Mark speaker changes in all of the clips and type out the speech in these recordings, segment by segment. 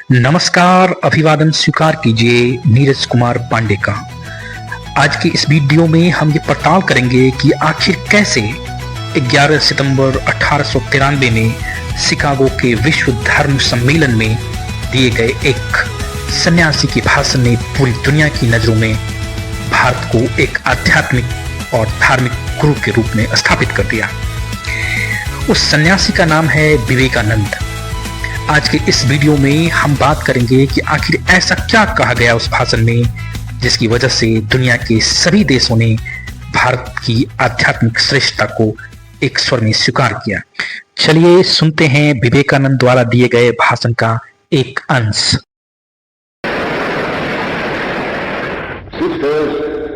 Speaker 1: नमस्कार, अभिवादन स्वीकार कीजिए नीरज कुमार पांडे का। आज की इस वीडियो में हम ये पड़ताल करेंगे कि आखिर कैसे 11 सितंबर 1893 में शिकागो के विश्व धर्म सम्मेलन में दिए गए एक सन्यासी के भाषण ने पूरी दुनिया की नजरों में भारत को एक आध्यात्मिक और धार्मिक गुरु के रूप में स्थापित कर दिया। उस सन्यासी का नाम है विवेकानंद। आज के इस वीडियो में हम बात करेंगे कि आखिर ऐसा क्या कहा गया उस भाषण में जिसकी वजह से दुनिया के सभी देशों ने भारत की आध्यात्मिक श्रेष्ठता को एक स्वर में स्वीकार किया। चलिए सुनते हैं विवेकानंद द्वारा दिए गए भाषण का एक अंश।
Speaker 2: Sisters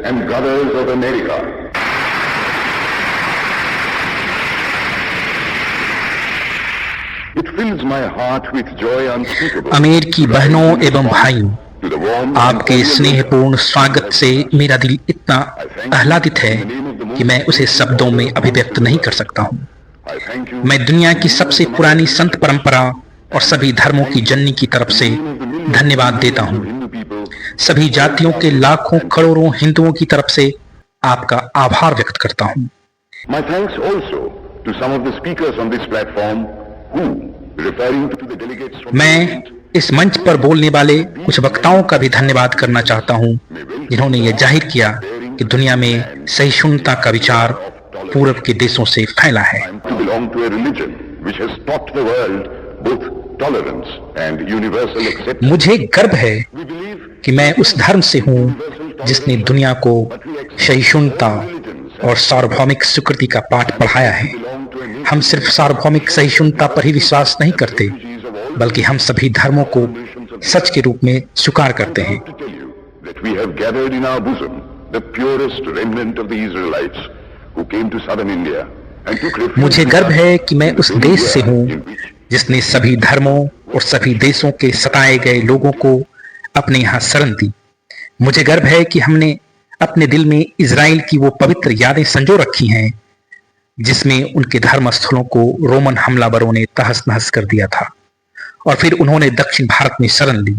Speaker 2: and brothers of America, it fills my heart with joy unspeakable.
Speaker 1: अमेरिकी बहनों एवं भाइयों, आपके स्नेहपूर्ण स्वागत से मेरा दिल इतना आह्लादित है कि मैं उसे शब्दों में अभिव्यक्त नहीं कर सकता हूँ। मैं दुनिया की सबसे पुरानी संत परंपरा और सभी धर्मों की जननी की तरफ से धन्यवाद देता हूँ। सभी जातियों के लाखों करोड़ों हिंदुओं की तरफ से आपका आभार व्यक्त करता हूँ।
Speaker 2: My thanks also to some of the speakers on this platform who, referring to the delegates from
Speaker 1: मैं इस मंच पर बोलने वाले कुछ वक्ताओं का भी धन्यवाद करना चाहता हूं, जिन्होंने यह जाहिर किया कि दुनिया में सहिष्णुता का विचार पूरब के देशों से फैला है।
Speaker 2: to belong to a religion which has taught the world both tolerance and universal acceptance.
Speaker 1: मुझे गर्व है
Speaker 2: We believe
Speaker 1: कि मैं उस धर्म से हूं जिसने दुनिया को सहिष्णुता और सार्वभौमिक स्वीकृति का पाठ पढ़ाया है। हम सिर्फ सार्वभौमिक सहिष्णुता पर ही विश्वास नहीं करते, बल्कि हम सभी धर्मों को सच के रूप में स्वीकार करते हैं।
Speaker 2: to tell you that we have gathered in our bosom the purest remnant of the Israelites who came to southern India and took refuge.
Speaker 1: मुझे गर्व है कि मैं उस देश से हूं जिसने सभी धर्मों और सभी देशों के सताए गए लोगों को अपने यहाँ शरण दी। मुझे गर्व है कि हमने अपने दिल में इजराइल की वो पवित्र यादें संजो रखी हैं जिसमें उनके धर्म स्थलों को रोमन हमलावरों ने तहस नहस कर दिया था और फिर उन्होंने दक्षिण भारत में शरण ली।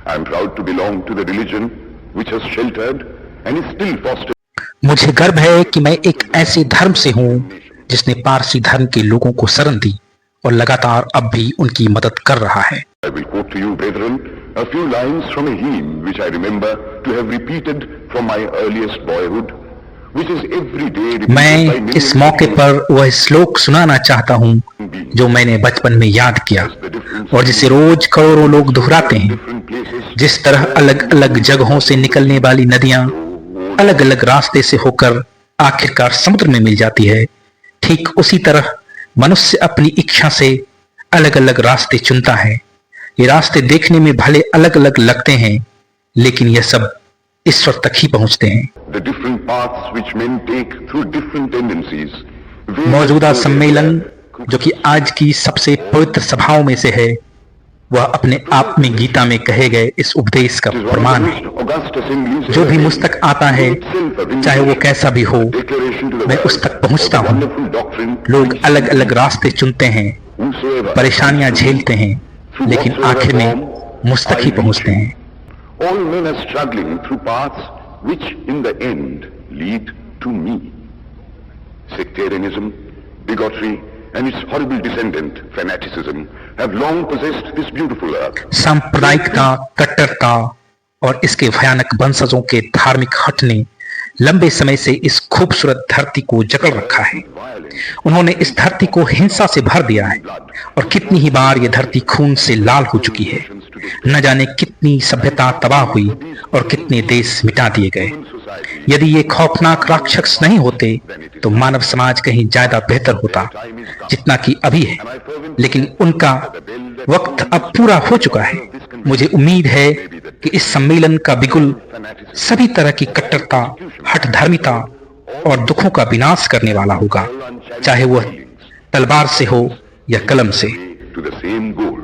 Speaker 2: I am proud to belong to the religion which has sheltered and is still fostering.
Speaker 1: मुझे गर्व है कि मैं एक ऐसे धर्म से हूं जिसने पारसी धर्म के लोगों को शरण दी और लगातार अब भी उनकी मदद कर रहा है।
Speaker 2: I will quote to you, brethren, a few lines from a hymn which I remember to have repeated from my earliest boyhood, which is every day repeated by
Speaker 1: मैं
Speaker 2: many
Speaker 1: इस मौके पर वह श्लोक सुनाना चाहता हूं जो मैंने बचपन में याद किया और जिसे रोज करोड़ों लोग दोहराते हैं।
Speaker 2: different places.
Speaker 1: जिस तरह अलग अलग जगहों से निकलने वाली नदियां अलग अलग रास्ते से होकर आखिरकार समुद्र में मिल जाती है, ठीक उसी तरह मनुष्य अपनी इच्छा से अलग अलग रास्ते चुनता है। ये रास्ते देखने में भले अलग अलग लगते हैं, लेकिन यह सब ईश्वर तक ही पहुंचते हैं।
Speaker 2: The different paths which men take through different tendencies.
Speaker 1: मौजूदा सम्मेलन जो कि आज की सबसे पवित्र सभाओं में से है, वह अपने आप में गीता में कहे गए इस उपदेश का प्रमाण है। जो भी मुझ तक आता है, चाहे वो कैसा भी हो, मैं उस तक पहुंचता हूं। लोग अलग अलग रास्ते चुनते हैं, परेशानियां झेलते हैं, लेकिन आखिर में मुझ तक ही पहुंचते हैं।
Speaker 2: All men are struggling through paths which in the end lead to me. Sectarianism, bigotry, and its horrible descendant, fanaticism, have long possessed this beautiful earth.
Speaker 1: सांप्रदायिकता, कट्टरता और इसके भयानक वंशजों के धार्मिक हट ने लंबे समय से इस खूबसूरत धरती को जकड़ रखा है। उन्होंने इस धरती को हिंसा से भर दिया है और कितनी ही बार यह धरती खून से लाल हो चुकी है। न जाने कितनी सभ्यता तबाह हुई और कितने देश मिटा दिए गए। यदि ये खौफनाक राक्षस नहीं होते तो मानव समाज कहीं ज्यादा बेहतर होता जितना कि अभी है, लेकिन उनका वक्त अब पूरा हो चुका है। मुझे उम्मीद है कि इस सम्मेलन का बिगुल सभी तरह की कट्टरता, हठधर्मिता और दुखों का विनाश करने वाला होगा, चाहे वह तलवार से हो या कलम से।
Speaker 2: To the same goal.